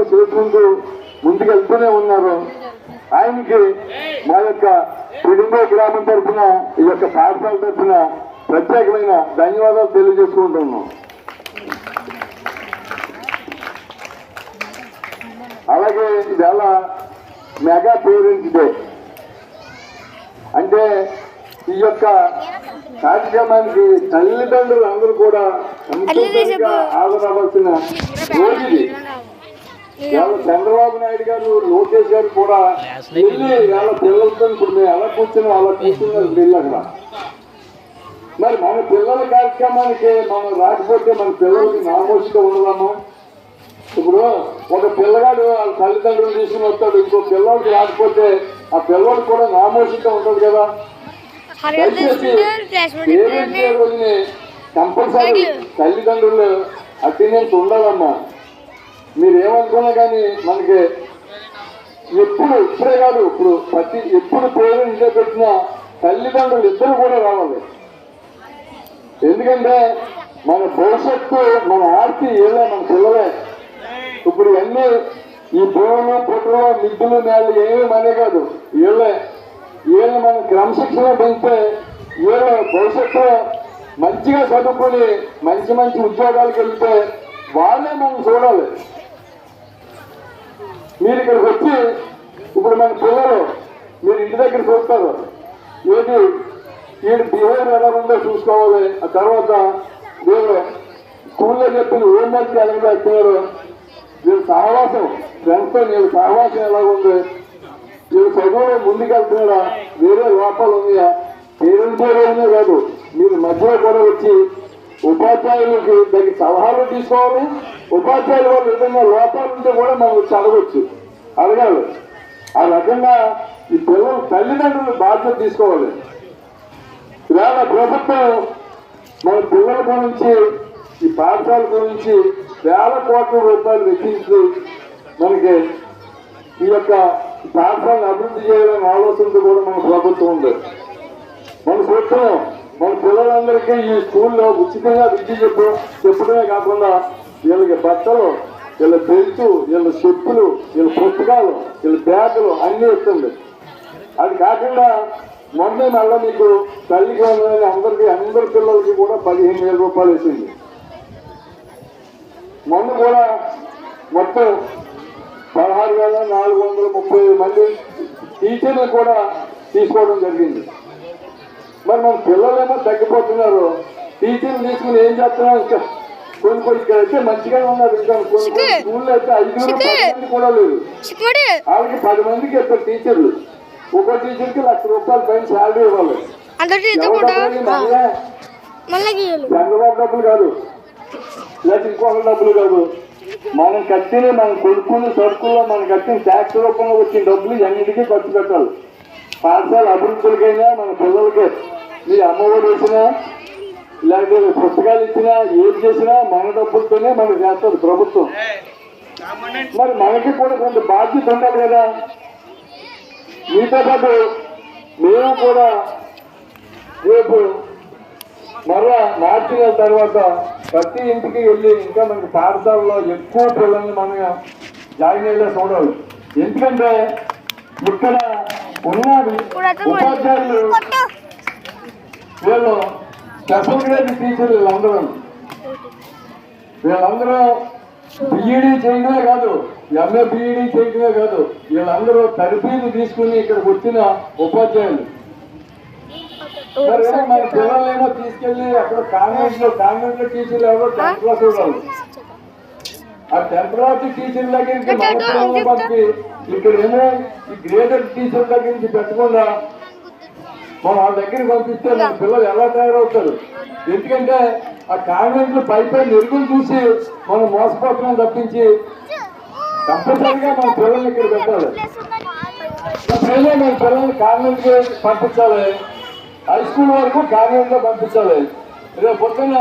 ప్రయత్నం చేసుకుంటూ ముందుకెళ్తూనే ఉన్నారు. ఆయనకి మా యొక్క పిడింగో గ్రామం తరఫున, ఈ యొక్క పాఠశాల తరఫున ప్రత్యేకమైన ధన్యవాదాలు తెలియజేసుకుంటున్నాం. అలాగే ఇవాళ మెగా పేరెంట్స్ డే. అంటే ఈ యొక్క కార్యక్రమానికి తల్లిదండ్రులు అందరూ కూడా హాజరవ్వాల్సిన రోజు ఇది. చంద్రబాబు నాయుడు గారు, లోకేష్ గారు కూడా వెళ్ళి వాళ్ళ పిల్లలతో ఇప్పుడు మేము ఎలా కూర్చున్నాం అలా కూర్చున్నారు వీళ్ళు అక్కడ. మరి మన పిల్లల కార్యక్రమానికి మనం రాకపోతే మన పిల్లలకి నామోషిగా ఉండదాము. ఇప్పుడు ఒక పిల్లగాడు వాళ్ళ తల్లిదండ్రులు తీసుకుని వస్తాడు, ఇంకో పిల్లలకి రాకపోతే ఆ పిల్లడు కూడా నామోషిగా ఉంటుంది కదా. దయచేసి పేరెంట్స్ డే రోజుని కంపల్సరీ తల్లిదండ్రులు అటెండెన్స్ ఉండాలమ్మా. మీరేమనుకున్నా కానీ మనకి ఇప్పుడే కాదు, ఎప్పుడు పేరెంట్స్ డే పెట్టినా తల్లిదండ్రులు ఇద్దరు కూడా రావాలి. ఎందుకంటే మన భవిష్యత్తు, మన ఆర్తి ఏళ్ళే మన పిల్లలే. ఇప్పుడు ఇవన్నీ ఈ భూములు, పుట్టలు, మిద్దులు, నేళ్ళు ఏమీ మనే కాదు, వీళ్ళు మన క్రమశిక్షణ పెంచితే వీళ్ళ భవిష్యత్తులో మంచిగా చదువుకొని మంచి మంచి ఉద్యోగాలకు వెళ్తే వాళ్ళే మనం చూడాలి. మీరు ఇక్కడికి వచ్చి ఇప్పుడు మన పిల్లలు మీరు ఇంటి దగ్గర చూస్తారు, ఏది వీడి బిహేవియర్ ఎలా ఉందో చూసుకోవాలి. ఆ తర్వాత వీళ్ళు స్కూల్లో చెప్పిన హోంవర్క్ ఎలాగో వస్తున్నారు, వీళ్ళ సహవాసం ఫ్రెండ్స్తో వీళ్ళ సహవాసం ఎలా ఉంది, వీళ్ళు చదువులో ముందుకెళ్తున్నారా, వేరే లోపాలు ఉన్నాయా, పేరెంట్స్ ఏమైనా కాదు మీరు మధ్యలో కూడా వచ్చి ఉపాధ్యాయులకి దానికి సలహాలు తీసుకోవాలి. ఉపాధ్యాయుల వాళ్ళు ఏదైనా లోపాలు ఉంటే కూడా మనం వచ్చి అడగాలి. ఆ రకంగా ఈ పిల్లల తల్లిదండ్రులు బాధ్యత తీసుకోవాలి. ఇవాళ ప్రభుత్వం మన పిల్లల గురించి, ఈ పాఠశాల గురించి వేల కోట్ల రూపాయలు వెచ్చించి మనకి ఈ యొక్క పాఠశాలను అభివృద్ధి చేయాలనే ఆలోచనతో కూడా మన ప్రభుత్వం ఉంది. మనం చూస్తున్నాం, మన పిల్లలందరికీ ఈ స్కూల్లో ఉచితంగా విద్య చెప్పడమే కాకుండా వీళ్ళకి బట్టలు, వీళ్ళ బెల్టు, వీళ్ళ చెప్పులు, వీళ్ళ పుస్తకాలు, వీళ్ళ బ్యాగులు అన్నీ ఇస్తుంది. అది కాకుండా మొన్నే మళ్ళీ మీకు తల్లికి అందరి పిల్లలకి కూడా 15,000 రూపాయలు వేసింది. మొన్న కూడా మొత్తం 16,430 మంది టీచర్లు కూడా తీసుకోవడం జరిగింది. మరి మన పిల్లలేమో తగ్గిపోతున్నారు, టీచర్లు తీసుకుని ఏం చేస్తున్నాం, ఇంకా కొన్ని ఇక్కడ అయితే మంచిగానే ఉన్నారు, ఇంకా కొన్ని స్కూల్లో అయితే 5 కూడా లేదు. వాళ్ళకి 10 మందికి ఇద్దరు టీచర్లు, ఒక్కో టీచర్కి ₹1,00,000 పైన శాలరీ ఇవ్వాలి. చంద్రబాబు డబ్బులు కాదు, లేదా ఇంకొక డబ్బులు కాదు, మనం కట్టిన మనం కొనుక్కున్న సరుకుల్లో మనం కట్టిన ట్యాక్స్ రూపంలో వచ్చిన డబ్బులు అన్నిటికీ ఖర్చు పెట్టాలి. పాఠశాల అభివృద్ధులకైనా మన పిల్లలకి మీరు అమ్మఒడి వేసినా లేకపోతే పుస్తకాలు ఇచ్చినా ఏది చేసినా మన డబ్బులతోనే మనం చేస్తుంది ప్రభుత్వం. మరి మనకి కూడా కొంత బాధ్యత ఉండాలి కదా. మీతో పాటు మేము కూడా రేపు మరలా మార్చి నెల తర్వాత ప్రతి ఇంటికి వెళ్ళి ఇంకా మనకి పాఠశాలలో ఎక్కువ పిల్లల్ని మనం జాయిన్ అయ్యేలా చూడాలి. ఎందుకంటే ఇక్కడ ఉన్న ఉపాధ్యాయులు వీళ్ళు స్పెషల్ గ్రేడ్ టీచర్లు వీళ్ళందరూ బిఈడి చేయడమే కాదు, ఎంఏ బిఈడి చేయడమే కాదు, వీళ్ళందరూ తరబీదు తీసుకుని ఇక్కడికి వచ్చిన ఉపాధ్యాయులు. మన పిల్లలేమో తీసుకెళ్లి అక్కడ కాన్వెంట్ లో టీచర్లు ఎవరో 10th క్లాస్ వాళ్ళు, ఆ 10th క్లాస్ టీచర్ దగ్గర నుంచి మన పిల్లల్ని పంపి ఇక్కడ ఏమో ఈ గ్రేడెడ్ టీచర్ దగ్గర నుంచి పెట్టకుండా మనం వాళ్ళ దగ్గరికి పంపిస్తే మన పిల్లలు ఎలా తయారవుతారు. ఎందుకంటే ఆ కాన్వెంట్ లో పై ఎరుగులు చూసి మనం మోసపోతున్నాం తప్పించి కంపల్సరీగా మన పిల్లల్ని ఇక్కడ పెట్టాలి. మన పిల్లల్ని కాన్వెంట్ కి పంపించాలి, హై స్కూల్ వరకు కాన్వెంట్ లో పంపించాలి. రేపు పొద్దున్న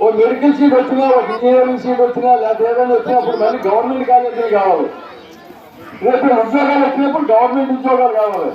ఓ మెడికల్ సీట్ వచ్చినా, ఒక ఇంజనీరింగ్ సీట్ వచ్చినా, లేకపోతే ఏదైనా వచ్చినప్పుడు మళ్ళీ గవర్నమెంట్ కాలేజీలు కావాలి. రేపు ఉద్యోగాలు వచ్చినప్పుడు గవర్నమెంట్ ఉద్యోగాలు కావాలి.